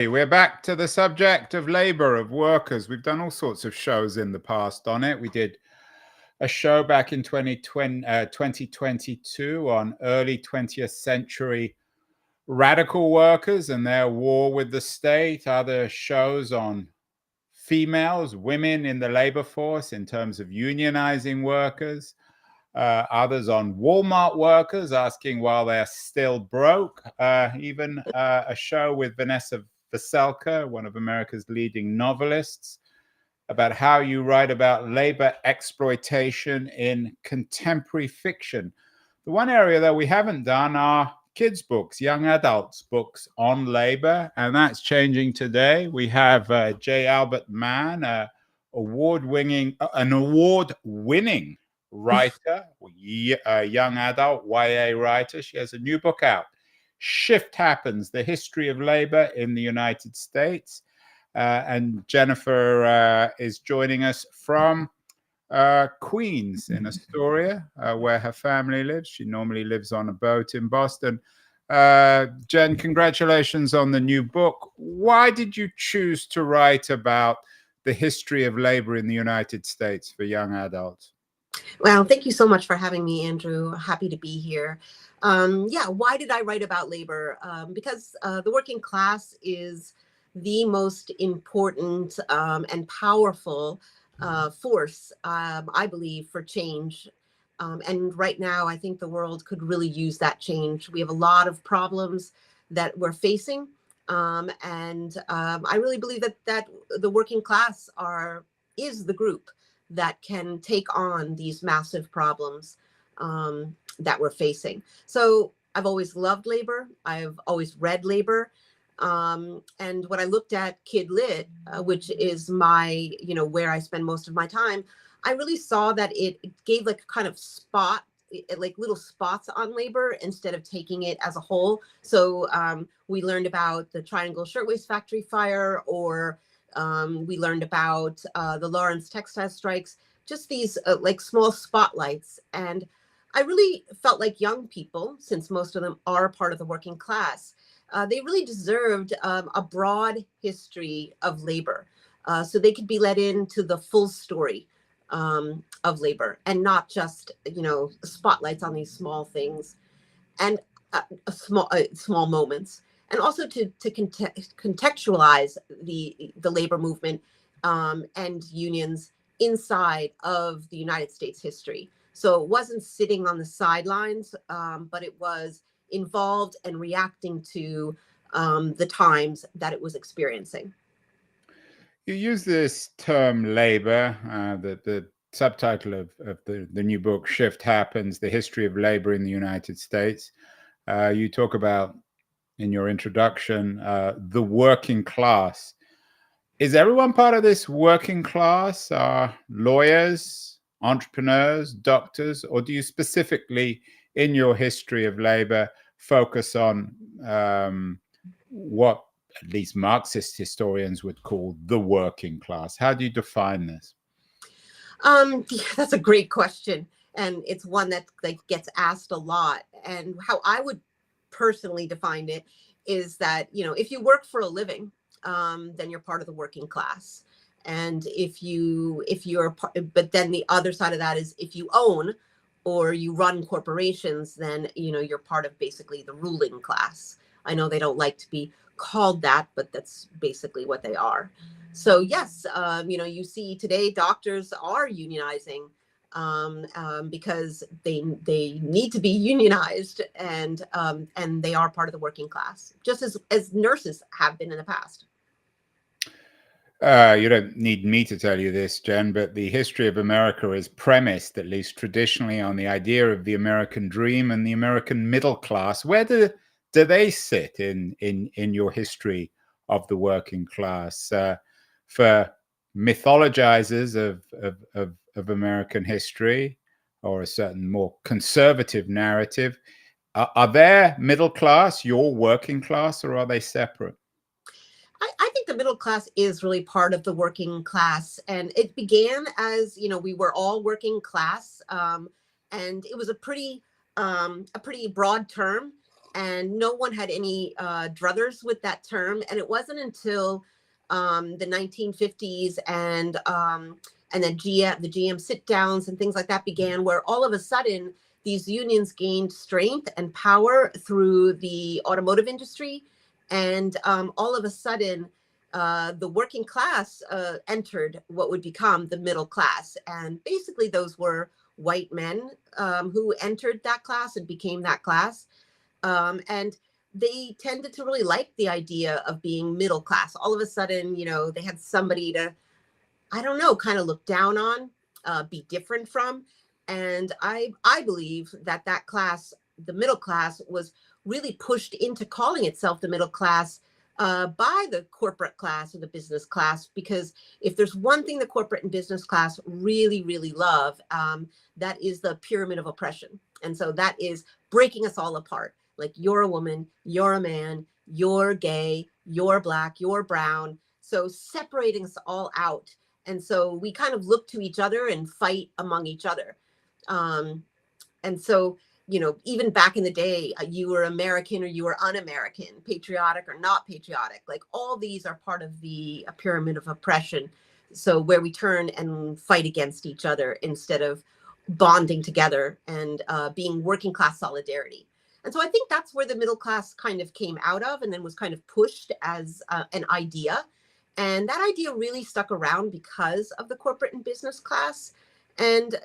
We're back to the subject of labor, of workers. We've done all sorts of shows in the past on it. We did a show back in 2022 on early 20th century radical workers and their war with the state. Other shows on females, women in the labor force in terms of unionizing workers. Others on Walmart workers asking why they're still broke. Even a show with Vanessa Veselka, one of America's leading novelists, about how you write about labor exploitation in contemporary fiction. The one area that we haven't done are kids' books, young adults' books on labor, and that's changing today. We have J. Albert Mann, an award-winning writer, a young adult YA writer. She has a new book out, Shift Happens, The History of Labor in the United States. And Jennifer is joining us from Queens in Astoria, where her family lives. She normally lives on a boat in Boston. Jen, congratulations on the new book. Why did you choose to write about the history of labor in the United States for young adults? Well, thank you so much for having me, Andrew. Happy to be here. Why did I write about labor? Because the working class is the most important and powerful force, I believe, for change. And right now, I think the world could really use that change. We have a lot of problems that we're facing. I really believe that the working class is the group that can take on these massive problems that we're facing. So I've always loved labor. I've always read labor. And when I looked at Kid Lit, which is my, where I spend most of my time, I really saw that it gave like a kind of like little spots on labor instead of taking it as a whole. So we learned about the Triangle Shirtwaist Factory fire, or we learned about the Lawrence textile strikes, just these like small spotlights. And I really felt like young people, since most of them are part of the working class, they really deserved a broad history of labor, so they could be let into the full story of labor, and not just spotlights on these small things and small moments, and also to contextualize the labor movement and unions inside of the United States history. So it wasn't sitting on the sidelines, but it was involved and reacting to the times that it was experiencing. You use this term labor, the subtitle of the new book, Shift Happens, The History of Labor in the United States. You talk about, in your introduction, the working class. Is everyone part of this working class? Lawyers, entrepreneurs, doctors, or do you specifically, in your history of labor, focus on what at least Marxist historians would call the working class? How do you define this? That's a great question. And it's one that gets asked a lot. And how I would personally define it is that, if you work for a living, then you're part of the working class. And but then the other side of that is if you own or you run corporations, then, you're part of basically the ruling class. I know they don't like to be called that, but that's basically what they are. So yes, you see today doctors are unionizing because they need to be unionized, and they are part of the working class, just as nurses have been in the past. You don't need me to tell you this, Jen, but the history of America is premised, at least traditionally, on the idea of the American dream and the American middle class. Where do they sit in your history of the working class? For mythologizers of American history, or a certain more conservative narrative, are they middle class, your working class, or are they separate? I think the middle class is really part of the working class, and it began as we were all working class, and it was a pretty broad term. and no one had any druthers with that term. And it wasn't until the 1950s and then the GM sit downs and things like that began, where all of a sudden these unions gained strength and power through the automotive industry. And all of a sudden, the working class entered what would become the middle class. And basically, those were white men who entered that class and became that class. And they tended to really like the idea of being middle class. All of a sudden, they had somebody to, I don't know, kind of look down on, be different from. And I believe that class, the middle class, was really pushed into calling itself the middle class by the corporate class or the business class. Because if there's one thing the corporate and business class really, really love, that is the pyramid of oppression. And so that is breaking us all apart. Like, you're a woman, you're a man, you're gay, you're black, you're brown. So separating us all out. And so we kind of look to each other and fight among each other. And so, even back in the day, you were American or you were un-American, patriotic or not patriotic. Like, all these are part of the pyramid of oppression. So where we turn and fight against each other instead of bonding together and being working class solidarity. And so I think that's where the middle class kind of came out of, and then was kind of pushed as an idea. And that idea really stuck around because of the corporate and business class. And,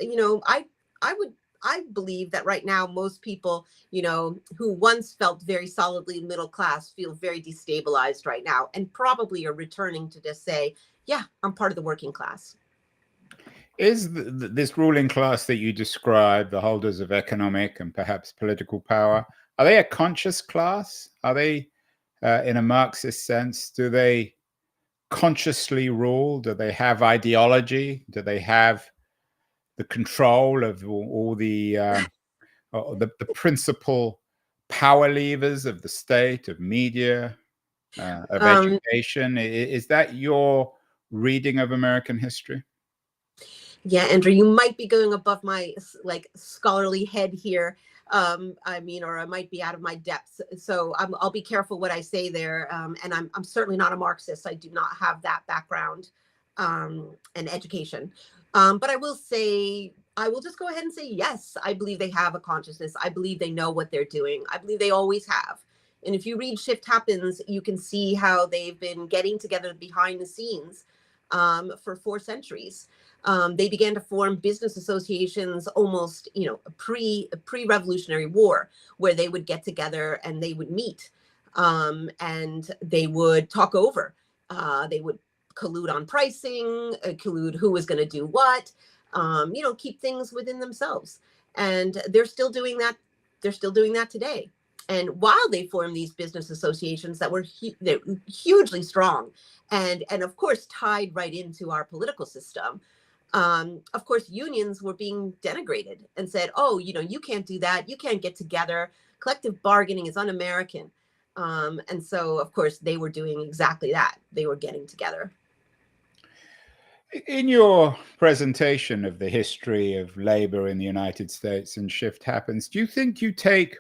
I believe that right now, most people, who once felt very solidly middle class feel very destabilized right now, and probably are returning to just say, yeah, I'm part of the working class. Is this ruling class that you describe, the holders of economic and perhaps political power, are they a conscious class? Are they, in a Marxist sense, do they consciously rule? Do they have ideology? Do they have the control of all the principal power levers of the state, of media, of education? Is that your reading of American history? Yeah, Andrew, you might be going above my scholarly head here. Or I might be out of my depths. So I'll be careful what I say there. And I'm certainly not a Marxist. I do not have that background and education. But I will just go ahead and say, yes, I believe they have a consciousness. I believe they know what they're doing. I believe they always have. And if you read Shift Happens, you can see how they've been getting together behind the scenes for 4 centuries. They began to form business associations almost, pre-Revolutionary War, where they would get together and they would meet and they would talk over. They would collude on pricing, collude who was going to do what, keep things within themselves. And they're still doing that. They're still doing that today. And while they formed these business associations that were they're hugely strong and of course tied right into our political system, of course, unions were being denigrated and said, oh, you can't do that. You can't get together. Collective bargaining is un-American. And so, of course, they were doing exactly that. They were getting together. In your presentation of the history of labor in the United States and Shift Happens, do you think you take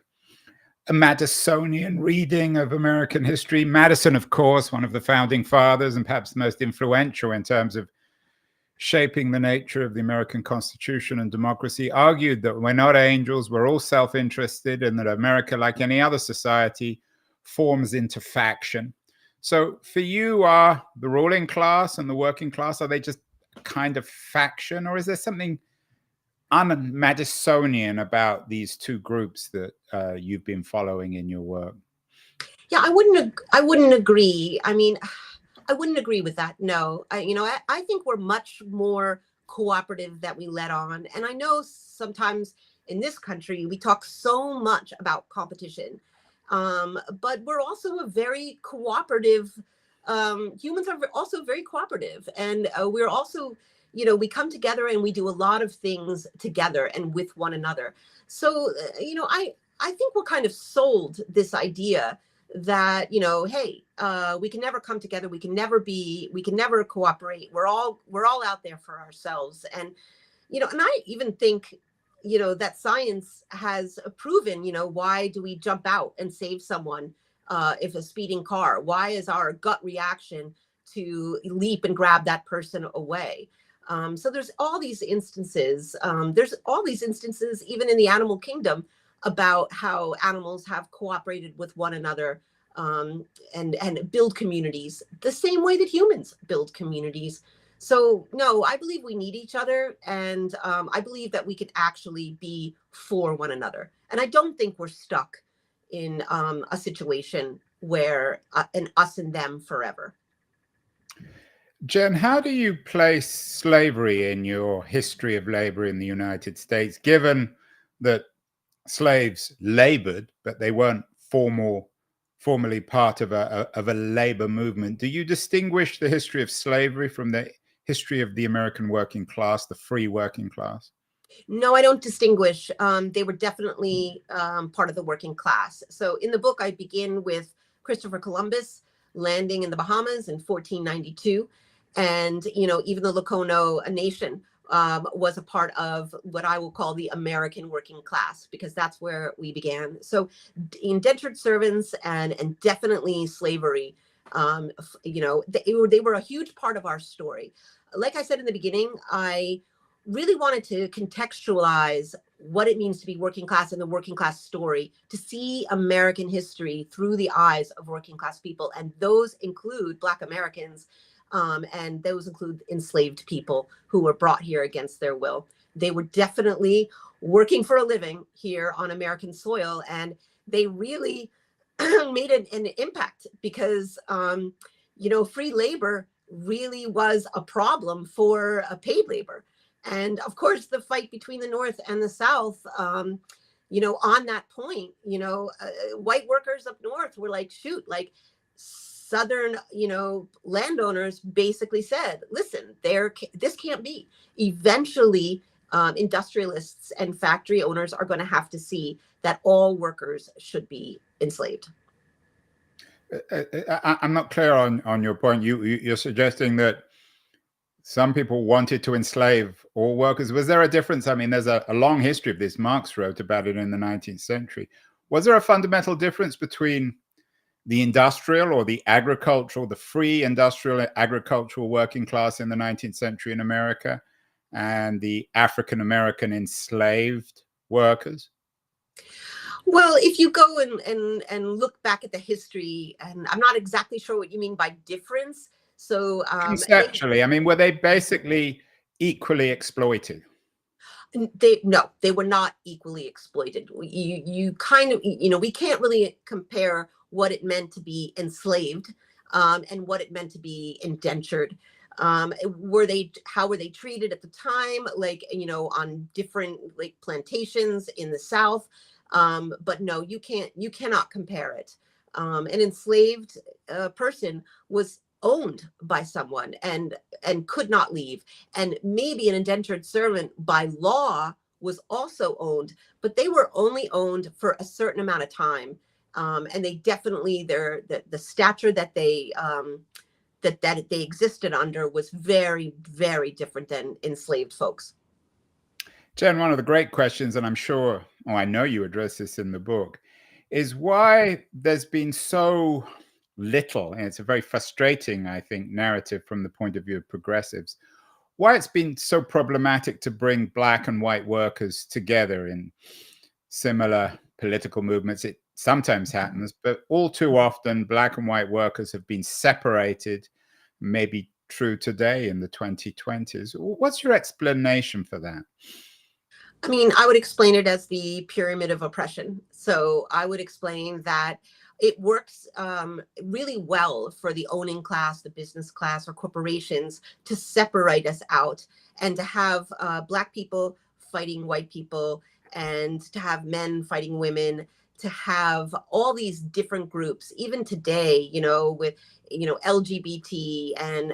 a Madisonian reading of American history? Madison, of course, one of the founding fathers and perhaps the most influential in terms of shaping the nature of the American Constitution and democracy, argued that we're not angels, we're all self-interested, and that America, like any other society, forms into faction. So for you, are the ruling class and the working class, are they just kind of faction, or is there something un-Madisonian about these two groups that you've been following in your work? Yeah, I wouldn't agree. I wouldn't agree with that. No, I think we're much more cooperative than we let on. And I know sometimes in this country, we talk so much about competition, but we're also a very cooperative, humans are also very cooperative. And we're also, we come together and we do a lot of things together and with one another. So, I think we're kind of sold this idea that, hey, we can never come together. We can never cooperate. We're all out there for ourselves. And, and I even think, that science has proven, why do we jump out and save someone if a speeding car? Why is our gut reaction to leap and grab that person away? So there's all these instances. Even in the animal kingdom about how animals have cooperated with one another, and build communities the same way that humans build communities. So no, I believe we need each other, and I believe that we can actually be for one another. And I don't think we're stuck in a situation where an us and them forever. Jen, how do you place slavery in your history of labor in the United States, given that slaves labored, but they weren't formally part of a labor movement? Do you distinguish the history of slavery from the history of the American working class, the free working class? No, I don't distinguish. They were definitely part of the working class. So in the book, I begin with Christopher Columbus landing in the Bahamas in 1492. And, even the Locono Nation was a part of what I will call the American working class, because that's where we began. So indentured servants and definitely slavery, they were a huge part of our story. Like I said in the beginning, I really wanted to contextualize what it means to be working class and the working class story, to see American history through the eyes of working class people. And those include Black Americans, and those include enslaved people who were brought here against their will. They were definitely working for a living here on American soil, and they really made an impact, because free labor really was a problem for paid labor. And of course, the fight between the North and the South, on that point, white workers up North were like, shoot, like Southern, landowners basically said, listen, this can't be. Eventually, industrialists and factory owners are going to have to see that all workers should be enslaved. I'm not clear on your point. You're suggesting that some people wanted to enslave all workers. Was there a difference? I mean, there's a long history of this. Marx wrote about it in the 19th century. Was there a fundamental difference between the industrial or the agricultural, the free industrial agricultural working class in the 19th century in America, and the African-American enslaved workers? Well, if you go and look back at the history, and I'm not exactly sure what you mean by difference. So conceptually, I mean, were they basically equally exploited? They were not equally exploited. You kind of, we can't really compare what it meant to be enslaved and what it meant to be indentured. How were they treated at the time? Like, on different like plantations in the South. But no, you cannot compare it. An enslaved person was owned by someone and could not leave. And maybe an indentured servant by law was also owned, but they were only owned for a certain amount of time. And they definitely, the stature that they that they existed under was very, very different than enslaved folks. Jen, one of the great questions, and I'm sure, I know you address this in the book, is why there's been so little, and it's a very frustrating, I think, narrative from the point of view of progressives, why it's been so problematic to bring Black and white workers together in similar political movements. It sometimes happens, but all too often, Black and white workers have been separated, maybe true today in the 2020s. What's your explanation for that? I mean, I would explain it as the pyramid of oppression. So I would explain that it works really well for the owning class, the business class, or corporations to separate us out, and to have Black people fighting white people, and to have men fighting women, to have all these different groups, even today, with, LGBT and,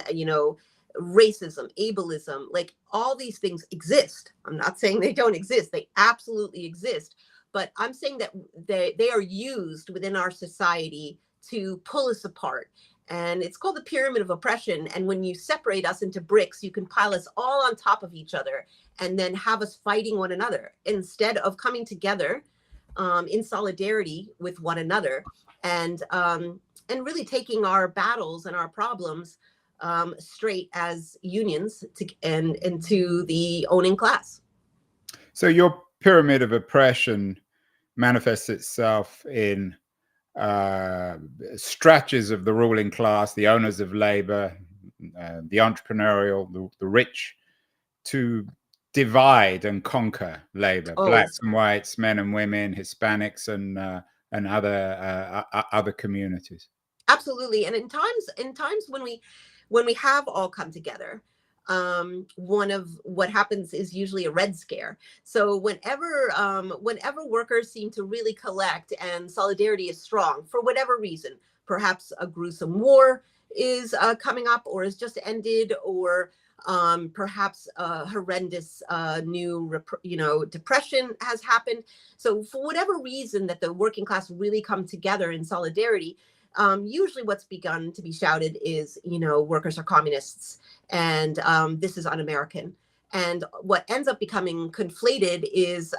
racism, ableism, like all these things exist. I'm not saying they don't exist. They absolutely exist. But I'm saying that they are used within our society to pull us apart And it's called the pyramid of oppression. And when you separate us into bricks, you can pile us all on top of each other and then have us fighting one another instead of coming together in solidarity with one another, and really taking our battles and our problems straight as unions and to the owning class. So your pyramid of oppression manifests itself in stretches of the ruling class, the owners of labor, the entrepreneurial, the rich, to divide and conquer labor, blacks and whites, men and women, Hispanics and other communities. Absolutely. And in times when we have all come together, one of what happens is usually a red scare. So whenever workers seem to really collect and solidarity is strong for whatever reason, perhaps a gruesome war is coming up or has just ended, or perhaps a horrendous new depression has happened. So for whatever reason that the working class really come together in solidarity, usually what's begun to be shouted is, workers are communists, and this is un-American. And what ends up becoming conflated is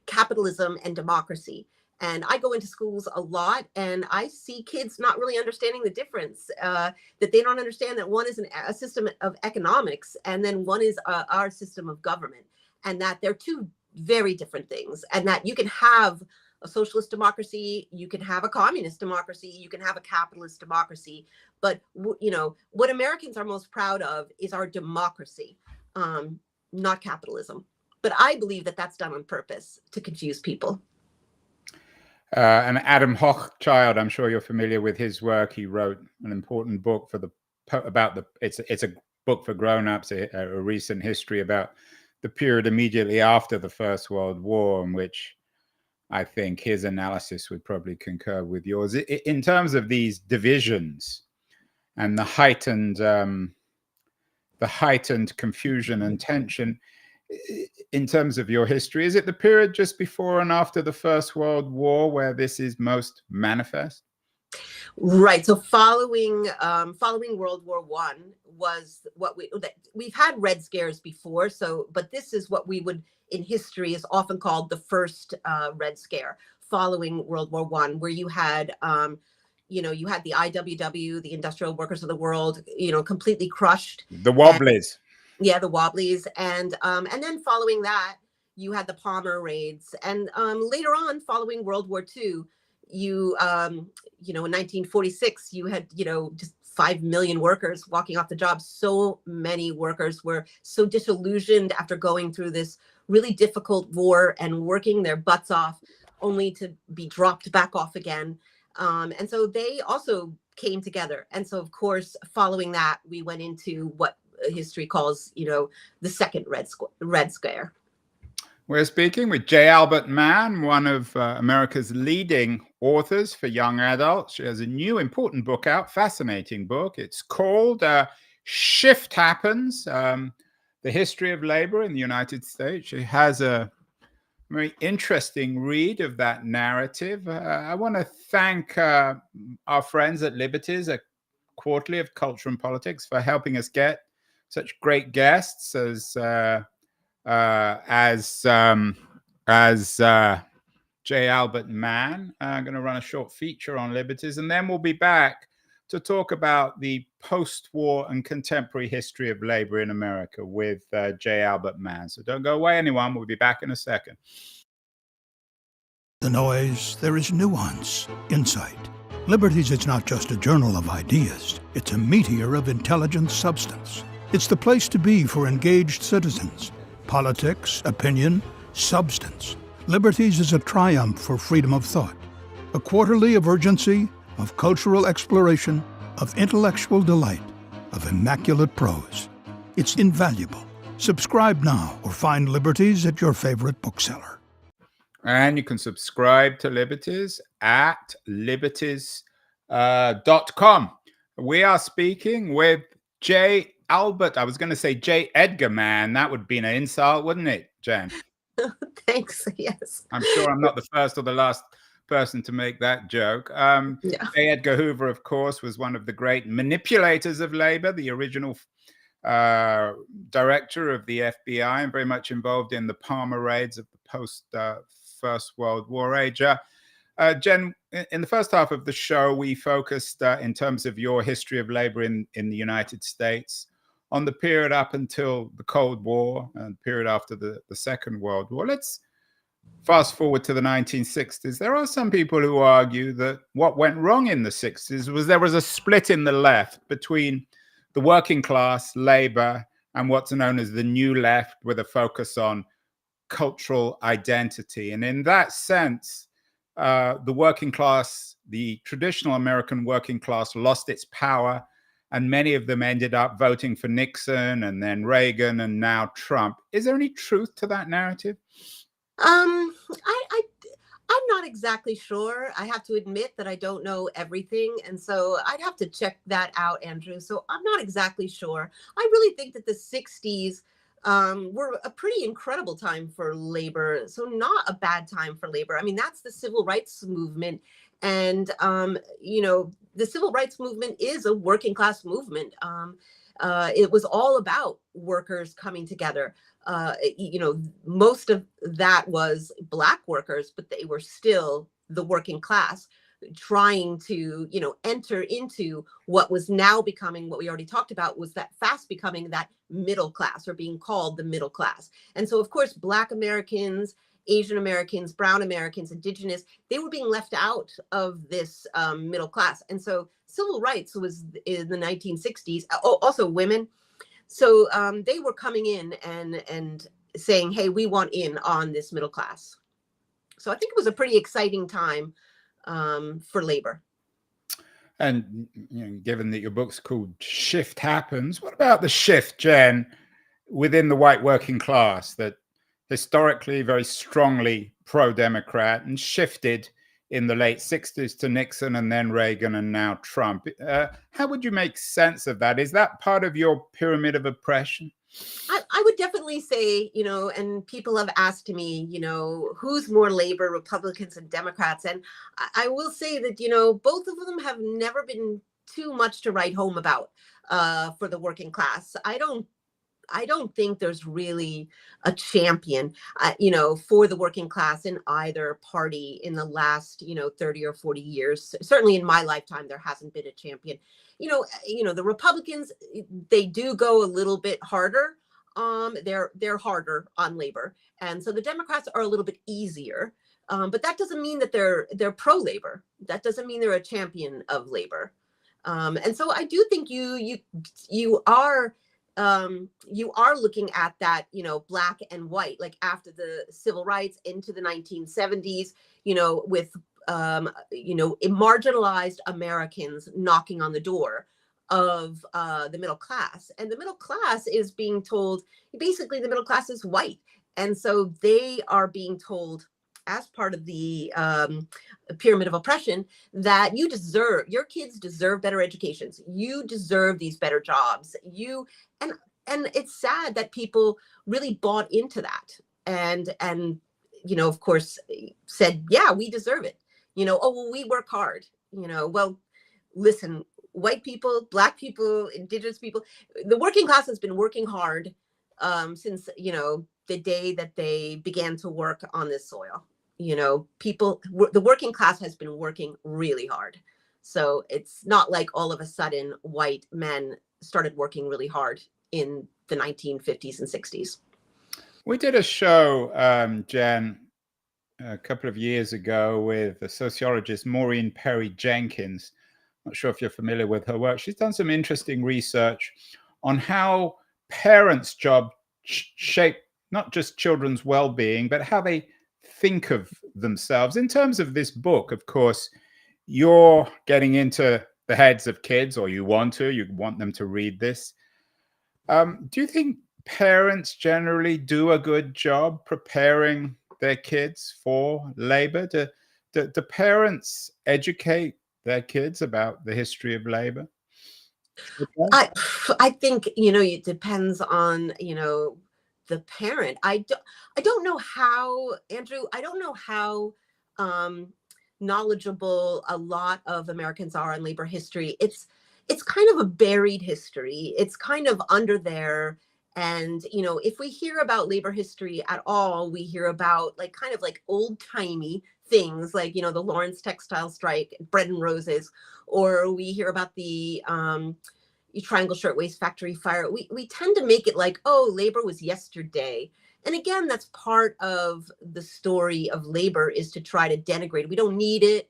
capitalism and democracy. And I go into schools a lot, and I see kids not really understanding the difference, that they don't understand that one is a system of economics, and then one is our system of government, and that they're two very different things, and that you can have a socialist democracy, you can have a communist democracy, you can have a capitalist democracy. But, what Americans are most proud of is our democracy, not capitalism. But I believe that that's done on purpose to confuse people. And Adam Hochschild, I'm sure you're familiar with his work. He wrote an important book it's a book for grown-ups, a recent history about the period immediately after the First World War, in which I think his analysis would probably concur with yours in terms of these divisions and the heightened confusion and tension. In terms of your history, is it the period just before and after the First World War where this is most manifest? Right. So following World War I was what we've had red scares before. But this is what we would in history is often called the first red scare following World War I, where you had you had the IWW, the Industrial Workers of the World, completely crushed. The Wobblies. The Wobblies. And then following that, you had the Palmer raids. And later on, following World War II, in 1946, you had, just 5 million workers walking off the job. So many workers were so disillusioned after going through this really difficult war and working their butts off only to be dropped back off again. And so they also came together. And so, of course, following that, we went into what history calls, the second red scare. We're speaking with J. Albert Mann, one of America's leading authors for young adults. She has a new important book out, fascinating book. It's called Shift Happens, The History of Labor in the United States. She has a very interesting read of that narrative. I want to thank our friends at Liberties, a quarterly of Culture and Politics, for helping us get such great guests as J. Albert Mann. I'm going to run a short feature on Liberties, and then we'll be back to talk about the post-war and contemporary history of labor in America with J. Albert Mann. So don't go away, anyone. We'll be back in a second. The noise, there is nuance, insight. Liberties is not just a journal of ideas. It's a meteor of intelligent substance. It's the place to be for engaged citizens. Politics, opinion, substance. Liberties is a triumph for freedom of thought. A quarterly of urgency, of cultural exploration, of intellectual delight, of immaculate prose. It's invaluable. Subscribe now or find Liberties at your favorite bookseller. And you can subscribe to Liberties at liberties.com. We are speaking with J. Albert. I was going to say J. Edgar Mann. That would be an insult, wouldn't it, Jen? Thanks. Yes. I'm sure I'm not the first or the last person to make that joke. Yeah. J. Edgar Hoover, of course, was one of the great manipulators of labor, the original director of the FBI, and very much involved in the Palmer raids of the post First World War age. Jen, in the first half of the show, we focused in terms of your history of labor in the United States on the period up until the Cold War and the period after the Second World War. Let's fast forward to the 1960s. There are some people who argue that what went wrong in the 60s was there was a split in the left between the working class, labor, and what's known as the new left, with a focus on cultural identity. And in that sense, the working class, the traditional American working class, lost its power, and many of them ended up voting for Nixon and then Reagan and now Trump. Is there any truth to that narrative? I'm not exactly sure. I have to admit that I don't know everything. And so I'd have to check that out, Andrew. So I'm not exactly sure. I really think that the 60s were a pretty incredible time for labor. So not a bad time for labor. I mean, that's the civil rights movement. And, the civil rights movement is a working class movement. It was all about workers coming together. Most of that was Black workers, but they were still the working class trying to, enter into what was now becoming, what we already talked about, was that fast becoming that middle class, or being called the middle class. And so, of course, Black Americans, Asian Americans, Brown Americans, Indigenous, they were being left out of this middle class. And so civil rights was in the 1960s. Also women. So they were coming in and saying, hey, we want in on this middle class. So I think it was a pretty exciting time for labor. And given that your book's called Shift Happens, what about the shift, Jen, within the white working class that historically very strongly pro-Democrat and shifted in the late 60s to Nixon and then Reagan and now Trump? How would you make sense of that? Is that part of your pyramid of oppression? I would definitely say, and people have asked me, who's more labor, Republicans and Democrats? And I will say that, both of them have never been too much to write home about for the working class. I don't think there's really a champion, for the working class in either party in the last, 30 or 40 years. Certainly in my lifetime, there hasn't been a champion. The Republicans, they do go a little bit harder. They're harder on labor. And so the Democrats are a little bit easier. But that doesn't mean that they're pro-labor. That doesn't mean they're a champion of labor. And so I do think you are looking at that, Black and white, like after the civil rights into the 1970s, with, marginalized Americans knocking on the door of the middle class. And the middle class is being told, basically the middle class is white. And so they are being told, as part of the pyramid of oppression, that your kids deserve better educations. You deserve these better jobs. And it's sad that people really bought into that and of course said, yeah, we deserve it. Oh, well, we work hard. Well, listen, white people, Black people, Indigenous people, the working class has been working hard since, the day that they began to work on this soil. The working class has been working really hard. So it's not like all of a sudden white men started working really hard in the 1950s and 60s. We did a show, Jen, a couple of years ago with the sociologist Maureen Perry Jenkins. Not sure if you're familiar with her work. She's done some interesting research on how parents' job shape not just children's well-being, but how they think of themselves. In terms of this book, of course, you're getting into the heads of kids, or you want them to read this. Do you think parents generally do a good job preparing their kids for labor? Do parents educate their kids about the history of labor? I think, it depends on, the parent. I don't know how, Andrew, I don't know how knowledgeable a lot of Americans are on labor history, it's kind of a buried history. It's kind of under there. And, you know, if we hear about labor history at all, we hear about like kind of like old timey things like, you know, the Lawrence textile strike, bread and roses, or we hear about the Triangle Shirtwaist Factory fire. We tend to make it like, oh, labor was yesterday. And again, that's part of the story of labor, is to try to denigrate it. We don't need it.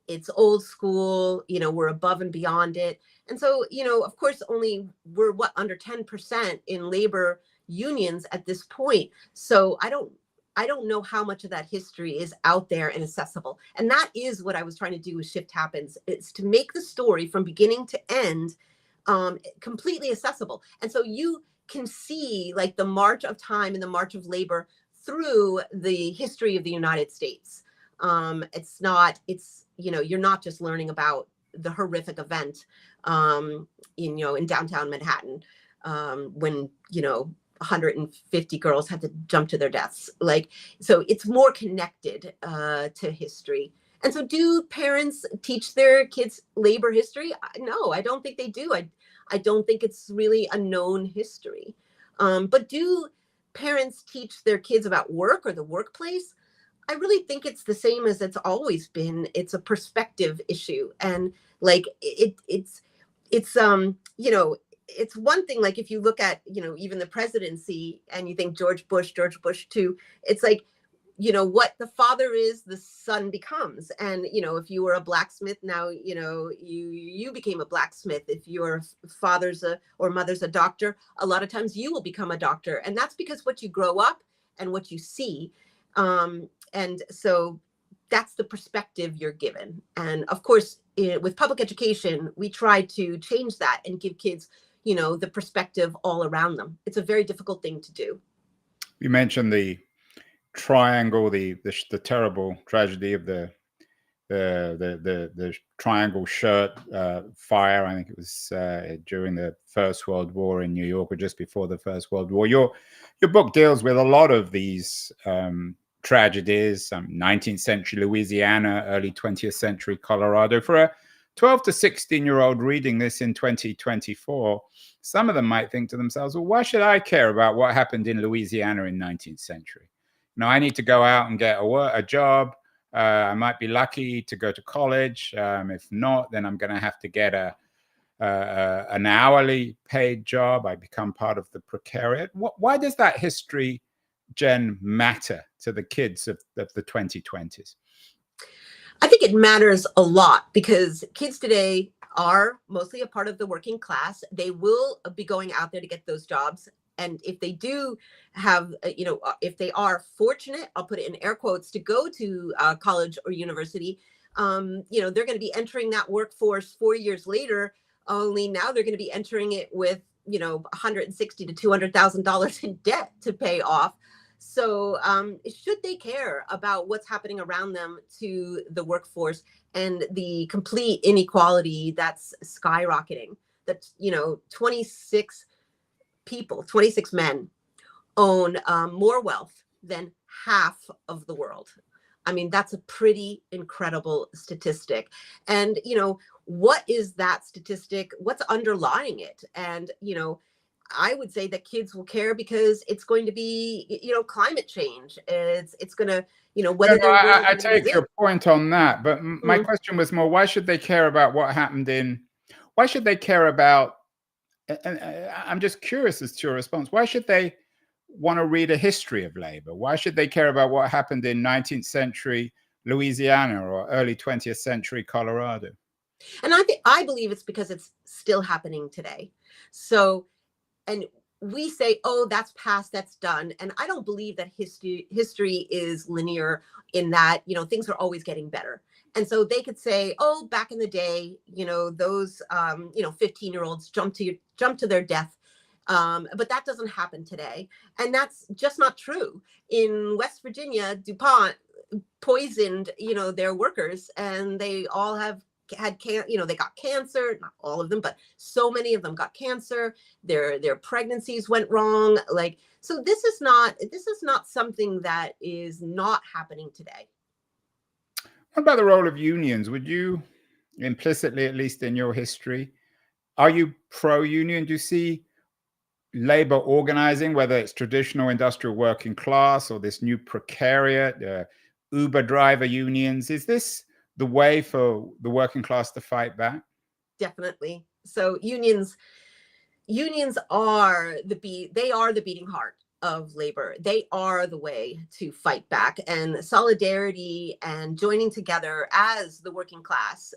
It's old school, you know, we're above and beyond it. And so, you know, of course, we're under 10% in labor unions at this point. So I don't know how much of that history is out there and accessible. And that is what I was trying to do with Shift Happens, is to make the story from beginning to end completely accessible. And so you can see like the march of time and the march of labor through the history of the United States. It's, you know, you're not just learning about the horrific event in downtown Manhattan when, you know, 150 girls had to jump to their deaths. Like, so it's more connected to history. And so do parents teach their kids labor history? No, I don't think they do. I don't think it's really a known history. But do parents teach their kids about work or the workplace? I really think it's the same as it's always been. It's a perspective issue. And like, it's you know, it's one thing, like if you look at, you know, even the presidency and you think George Bush too, it's like, you know, what the father is, the son becomes. And, you know, if you were a blacksmith, now, you know, you became a blacksmith. If your father's or mother's a doctor, a lot of times you will become a doctor. And that's because what you grow up and what you see. And so that's the perspective you're given. And of course, with public education, we try to change that and give kids, you know, the perspective all around them. It's a very difficult thing to do. You mentioned the triangle, the terrible tragedy of the triangle shirt fire. I think it was during the First World War in New York, or just before the First World War. Your book deals with a lot of these tragedies, 19th century Louisiana, early 20th century Colorado. For a 12 to 16-year-old reading this in 2024, some of them might think to themselves, well, why should I care about what happened in Louisiana in 19th century? No, I need to go out and get a job. I might be lucky to go to college. If not, then I'm going to have to get an hourly paid job. I become part of the precariat. Why does that history, Jen, matter to the kids of the 2020s? I think it matters a lot because kids today are mostly a part of the working class. They will be going out there to get those jobs. And if they do have, you know, if they are fortunate, I'll put it in air quotes, to go to college or university, you know, they're going to be entering that workforce 4 years later. Only now they're going to be entering it with, you know, $160,000 to $200,000 in debt to pay off. So should they care about what's happening around them to the workforce and the complete inequality that's skyrocketing? That, you know, 26 men own more wealth than half of the world. I mean, that's a pretty incredible statistic. And, you know, what is that statistic? What's underlying it? And, you know, I would say that kids will care because it's going to be, you know, climate change. It's going to, you know, whether I take your point on that. But my question was more, why should they care about what happened why should they care about, and I'm just curious as to your response, why should they want to read a history of labor? Why should they care about what happened in 19th century Louisiana or early 20th century Colorado? And I believe it's because it's still happening today. So, and we say, oh, that's past, that's done. And I don't believe that history is linear in that, you know, things are always getting better. And so they could say, oh, back in the day, you know, those, you know, 15-year-olds jumped to their death. But that doesn't happen today. And that's just not true. In West Virginia, DuPont poisoned, you know, their workers, and they all had you know, they got cancer, not all of them, but so many of them got cancer. Their pregnancies went wrong. Like, so this is not something that is not happening today. What about the role of unions? Would you, implicitly, at least in your history, are you pro-union? Do you see labor organizing, whether it's traditional industrial working class or this new precariat, Uber driver unions? Is this the way for the working class to fight back? Definitely. So unions are they are the beating heart of labor. They are the way to fight back, and solidarity and joining together as the working class,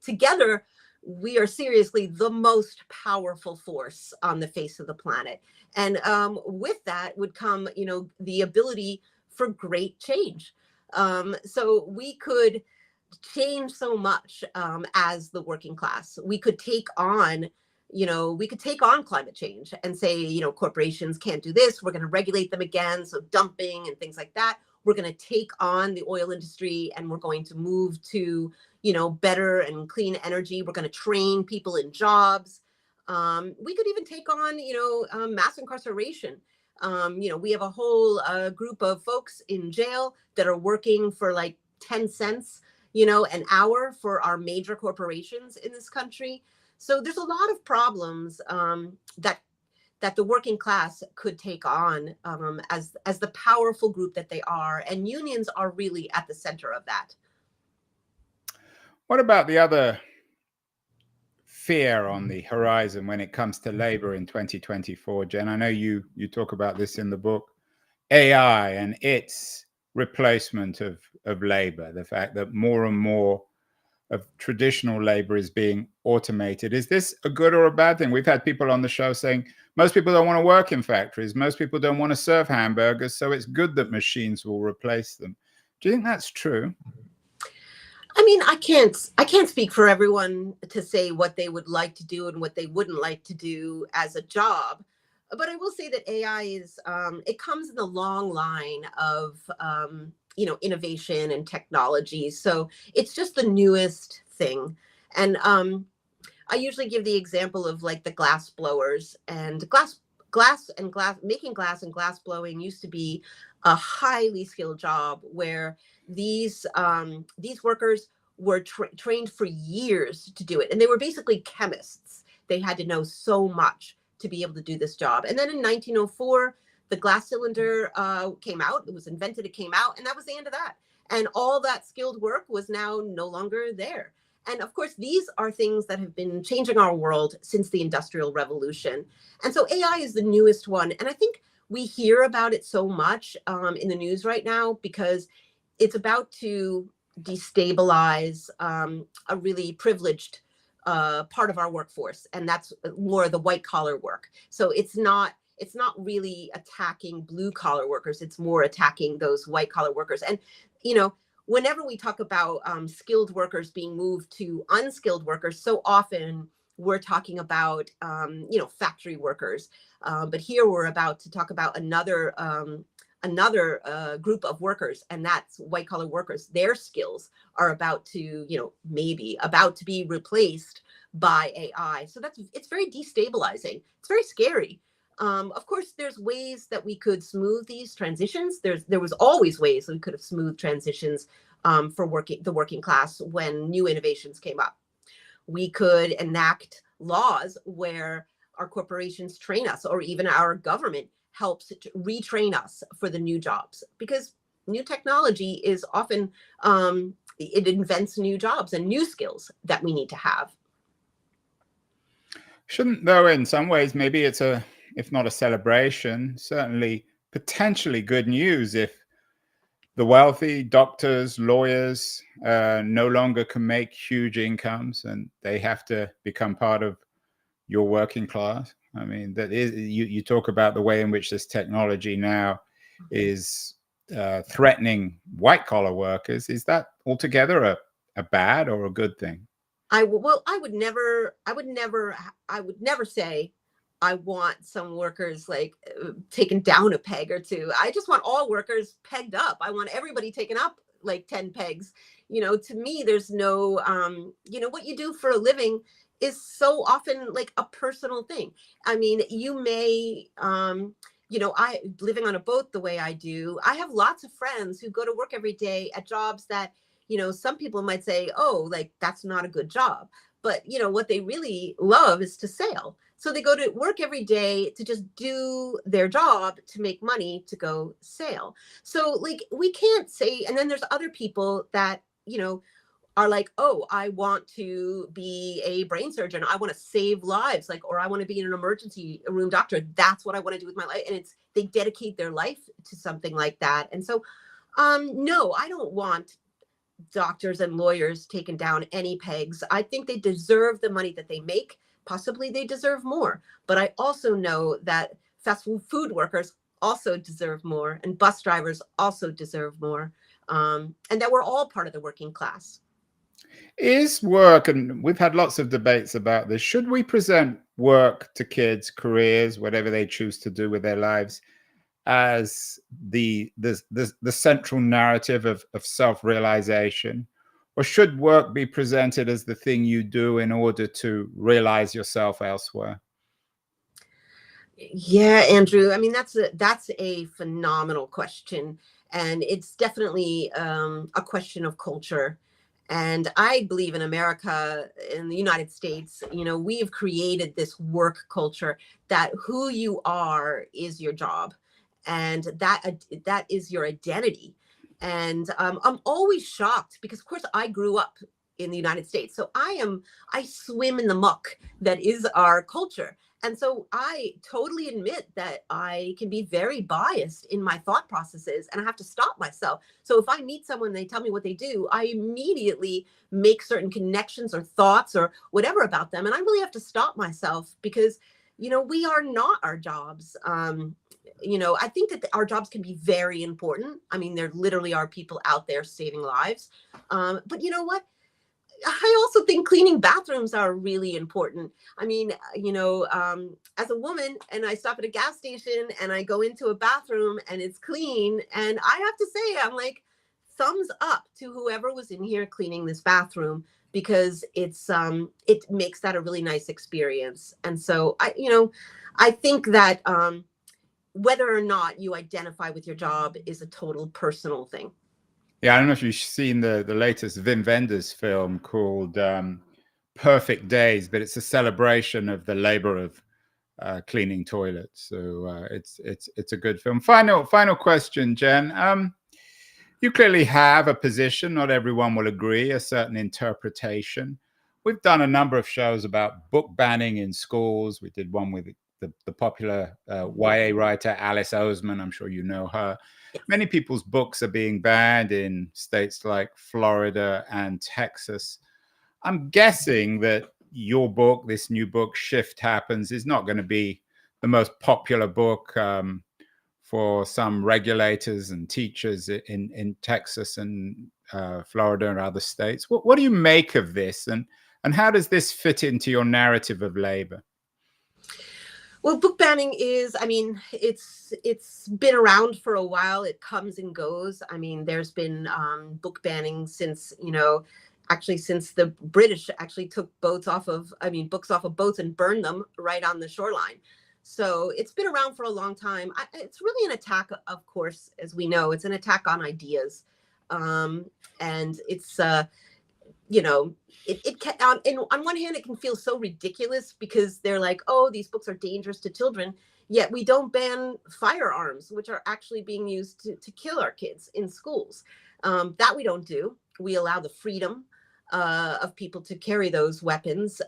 together we are seriously the most powerful force on the face of the planet. And with that would come, the ability for great change. So we could change so much as the working class. We could take on climate change and say, corporations can't do this. We're going to regulate them again. So dumping and things like that. We're going to take on the oil industry and we're going to move to, better and clean energy. We're going to train people in jobs. We could even take on, mass incarceration. We have a whole group of folks in jail that are working for like 10 cents, an hour for our major corporations in this country. So there's a lot of problems that the working class could take on as the powerful group that they are, and unions are really at the center of that. What about the other fear on the horizon when it comes to labor in 2024, Jen? I know you talk about this in the book. AI and its replacement of labor, the fact that more and more of traditional labor is being automated. Is this a good or a bad thing? We've had people on the show saying most people don't want to work in factories. Most people don't want to serve hamburgers. So it's good that machines will replace them. Do you think that's true? I mean, I can't speak for everyone to say what they would like to do and what they wouldn't like to do as a job. But I will say that AI it comes in the long line of, innovation and technology. So it's just the newest thing. And I usually give the example of like the glass blowers, and making glass and glass blowing used to be a highly skilled job where these workers were trained for years to do it. And they were basically chemists. They had to know so much to be able to do this job. And then in 1904, the glass cylinder came out. It was invented, it came out, and that was the end of that. And all that skilled work was now no longer there. And of course, these are things that have been changing our world since the Industrial Revolution. And so AI is the newest one. And I think we hear about it so much in the news right now because it's about to destabilize a really privileged part of our workforce, and that's more the white collar work. So it's not really attacking blue collar workers. It's more attacking those white collar workers. And whenever we talk about skilled workers being moved to unskilled workers, so often we're talking about factory workers. But here we're about to talk about another group of workers, and that's white collar workers. Their skills are about to, maybe about to be replaced by AI. So it's very destabilizing. It's very scary. Of course, there's ways that we could smooth these transitions. There was always ways we could have smoothed transitions for the working class when new innovations came up. We could enact laws where our corporations train us, or even our government helps to retrain us for the new jobs, because new technology is often it invents new jobs and new skills that we need to have. Shouldn't, though, in some ways, maybe it's if not a celebration, certainly potentially good news if the wealthy, doctors, lawyers, no longer can make huge incomes and they have to become part of your working class. I mean, that is, you talk about the way in which this technology now is threatening white collar workers. Is that altogether a bad or a good thing? I would never say I want some workers like taken down a peg or two. I just want all workers pegged up. I want everybody taken up like 10 pegs. To me, there's no, what you do for a living is so often like a personal thing. I mean, you may I living on a boat the way I do, I have lots of friends who go to work every day at jobs that, some people might say, oh, like that's not a good job. But, what they really love is to sail. So they go to work every day to just do their job to make money to go sail. So like we can't say, and then there's other people that, are like, oh, I want to be a brain surgeon. I want to save lives, like, or I want to be an emergency room doctor. That's what I want to do with my life. And they dedicate their life to something like that. And so, no, I don't want doctors and lawyers taken down any pegs. I think they deserve the money that they make. Possibly they deserve more. But I also know that fast food workers also deserve more, and bus drivers also deserve more, and that we're all part of the working class. Is work, and we've had lots of debates about this, should we present work to kids, careers, whatever they choose to do with their lives, as the central narrative of self-realization? Or should work be presented as the thing you do in order to realize yourself elsewhere? Yeah, Andrew. I mean, that's a phenomenal question, and it's definitely a question of culture. And I believe in America, in the United States, we have created this work culture that who you are is your job, and that is your identity. And I'm always shocked because, of course, I grew up in the United States, so I swim in the muck that is our culture. And so I totally admit that I can be very biased in my thought processes, and I have to stop myself. So if I meet someone and they tell me what they do, I immediately make certain connections or thoughts or whatever about them. And I really have to stop myself because, we are not our jobs. I think that our jobs can be very important. I mean, there literally are people out there saving lives. But you know what? I also think cleaning bathrooms are really important. I mean, as a woman, and I stop at a gas station and I go into a bathroom and it's clean, and I have to say, I'm like, thumbs up to whoever was in here cleaning this bathroom, because it makes that a really nice experience. And so I think that whether or not you identify with your job is a total personal thing. Yeah, I don't know if you've seen the latest Wim Wenders film called Perfect Days, but it's a celebration of the labor of cleaning toilets. So it's a good film. Final question, Jen. You clearly have a position. Not everyone will agree. A certain interpretation. We've done a number of shows about book banning in schools. We did one with the popular YA writer Alice Oseman. I'm sure you know her. Many people's books are being banned in states like Florida and Texas. I'm guessing that your book, this new book, Shift Happens, is not going to be the most popular book for some regulators and teachers in Texas and Florida and other states. What do you make of this, and how does this fit into your narrative of labor? Well, book banning is, I mean, it's been around for a while. It comes and goes. I mean, there's been book banning since, actually since the British actually took books off of boats and burned them right on the shoreline. So it's been around for a long time. It's really an attack, of course, as we know, it's an attack on ideas. And it's, it can, on one hand, it can feel so ridiculous because they're like, oh, these books are dangerous to children. Yet we don't ban firearms, which are actually being used to kill our kids in schools. That we don't do. We allow the freedom of people to carry those weapons.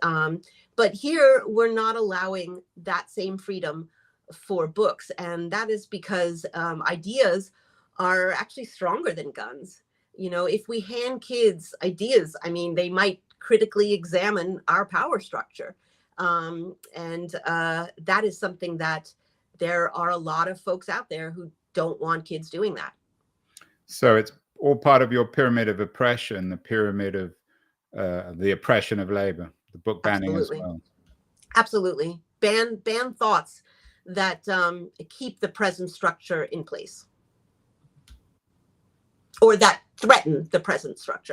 But here we're not allowing that same freedom for books. And that is because ideas are actually stronger than guns. If we hand kids ideas, I mean, they might critically examine our power structure. And that is something that there are a lot of folks out there who don't want kids doing that. So it's all part of your pyramid of oppression, the pyramid of the oppression of labor, the book banning. Absolutely. As well. Absolutely. Ban thoughts that keep the present structure in place, or that threaten the present structure.